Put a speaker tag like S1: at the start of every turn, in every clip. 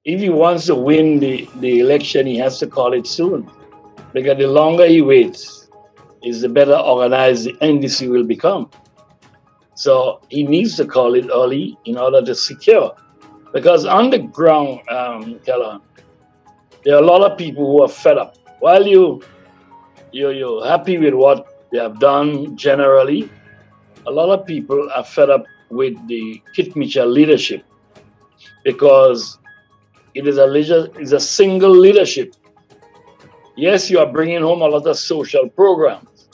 S1: if he wants to win the election, he has to call it soon. Because the longer he waits, is the better organized the NDC will become. So he needs to call it early in order to secure. Because on the ground, Callahan, there are a lot of people who are fed up. While you're happy with what they have done generally, a lot of people are fed up with the Kit Mitchell leadership because it is a single leadership. Yes, you are bringing home a lot of social programs,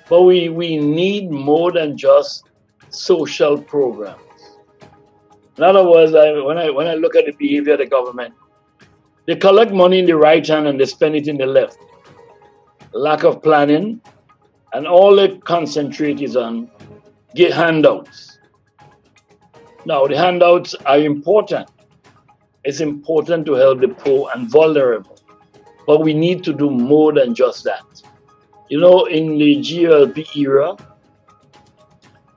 S1: but we need more than just social programs. In other words, when I look at the behavior of the government, they collect money in the right hand and they spend it in the left. Lack of planning, and all they concentrate is on get handouts. Now, the handouts are important. It's important to help the poor and vulnerable, but we need to do more than just that. You know, in the GLP era,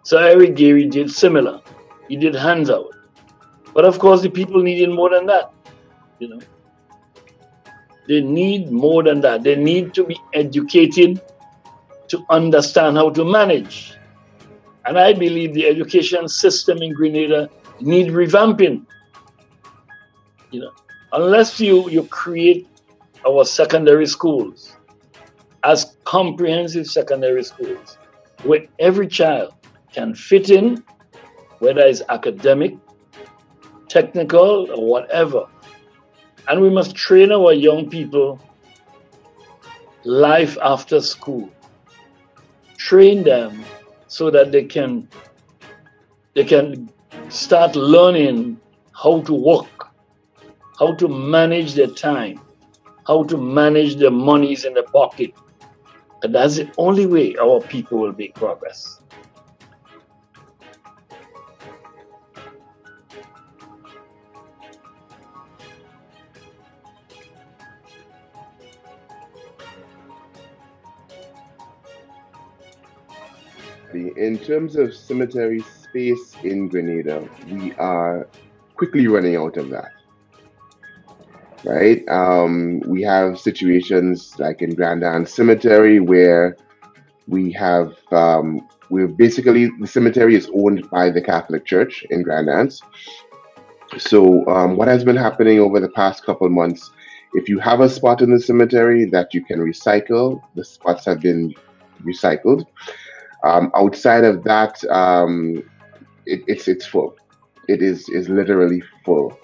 S1: Sir Eric Gary did similar. He did handout. But of course, the people needed more than that, you know. They need more than that. They need to be educated to understand how to manage. And I believe the education system in Grenada needs revamping. You know, unless you create our secondary schools as comprehensive secondary schools where every child can fit in, whether it's academic, technical, or whatever. And we must train our young people life after school. Train them so that they can start learning how to work, how to manage their time, how to manage their monies in the pocket. And that's the only way our people will make progress.
S2: In terms of cemetery space in Grenada, we are quickly running out of that. Right? We have situations like in Grand Anse Cemetery where we have, we're basically, the cemetery is owned by the Catholic Church in Grand Anse. So what has been happening over the past couple months, if you have a spot in the cemetery that you can recycle, the spots have been recycled. Outside of that, it's full. It is literally full,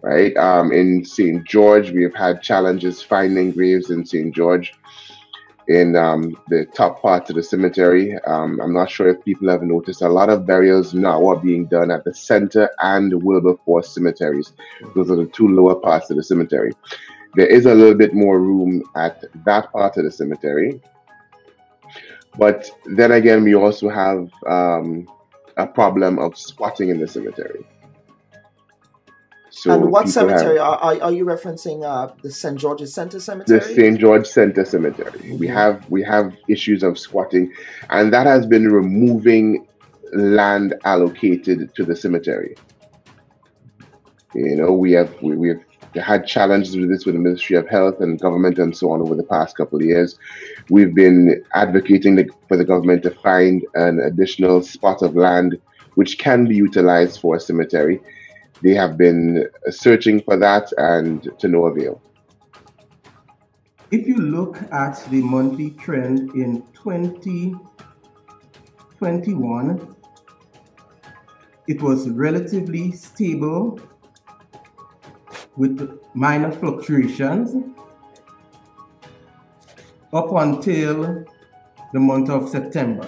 S2: right? In St. George, we have had challenges finding graves in St. George in the top part of the cemetery. I'm not sure if people have noticed, a lot of burials now are being done at the center and Wilberforce cemeteries. Those are the two lower parts of the cemetery. There is a little bit more room at that part of the cemetery. But then again, we also have a problem of squatting in the cemetery. So
S3: and what cemetery are you referencing? The St. George's Center Cemetery.
S2: The St. George Center Cemetery. Mm-hmm. We have issues of squatting, and that has been removing land allocated to the cemetery. You know, we have had challenges with this with the Ministry of Health and government and so on over the past couple of years. We've been advocating for the government to find an additional spot of land which can be utilized for a cemetery. They have been searching for that and to no avail.
S4: If you look at the monthly trend in 2021, it was relatively stable with minor fluctuations up until the month of September.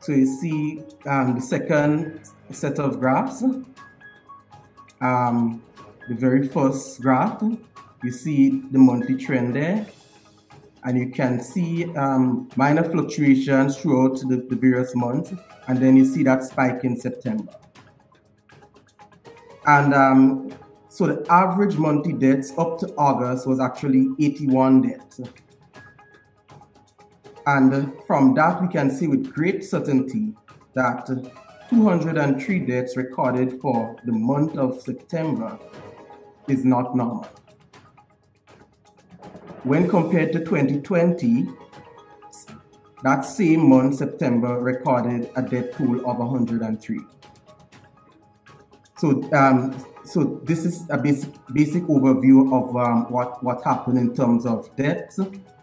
S4: So you see the second set of graphs, the very first graph, you see the monthly trend there, and you can see minor fluctuations throughout the various months, and then you see that spike in September. And so the average monthly deaths up to August was actually 81 deaths. And from that, we can see with great certainty that 203 deaths recorded for the month of September is not normal. When compared to 2020, that same month, September, recorded a death toll of 103. So this is a basic overview of what happened in terms of deaths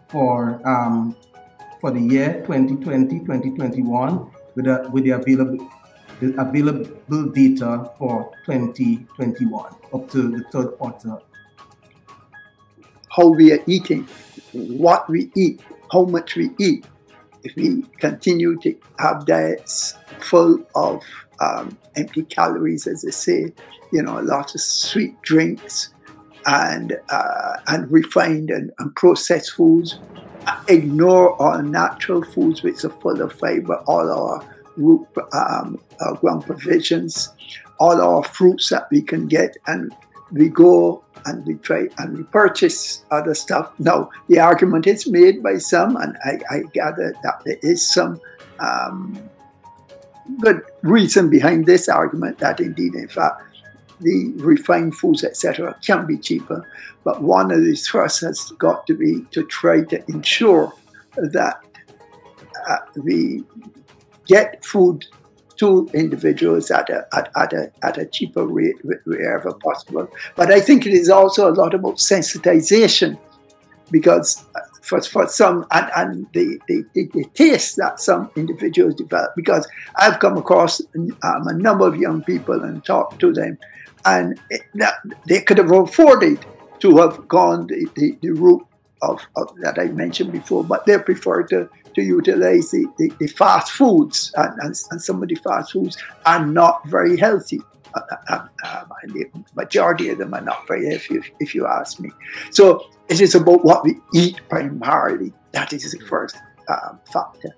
S4: for the year 2020, 2021, with the available data for 2021 up to the third quarter.
S5: How we are eating, what we eat, how much we eat. If we continue to have diets full of empty calories, as they say, lots of sweet drinks and refined and processed foods, ignore our natural foods which are full of fiber, all our root ground provisions, all our fruits that we can get, and we go and we try and we purchase other stuff. Now, the argument is made by some, and I gather that there is some good reason behind this argument, that indeed, in fact, the refined foods, etc., can be cheaper. But one of the thrusts has got to be to try to ensure that we get food to individuals at a cheaper rate wherever possible. But I think it is also a lot about sensitization, because for some, and the taste that some individuals develop, because I've come across a number of young people and talked to them, and they could have afforded to have gone the route of that I mentioned before, but they prefer to utilize the fast foods, and some of the fast foods are not very healthy. The majority of them are not very healthy, if you ask me. So it is about what we eat primarily. That is the first factor.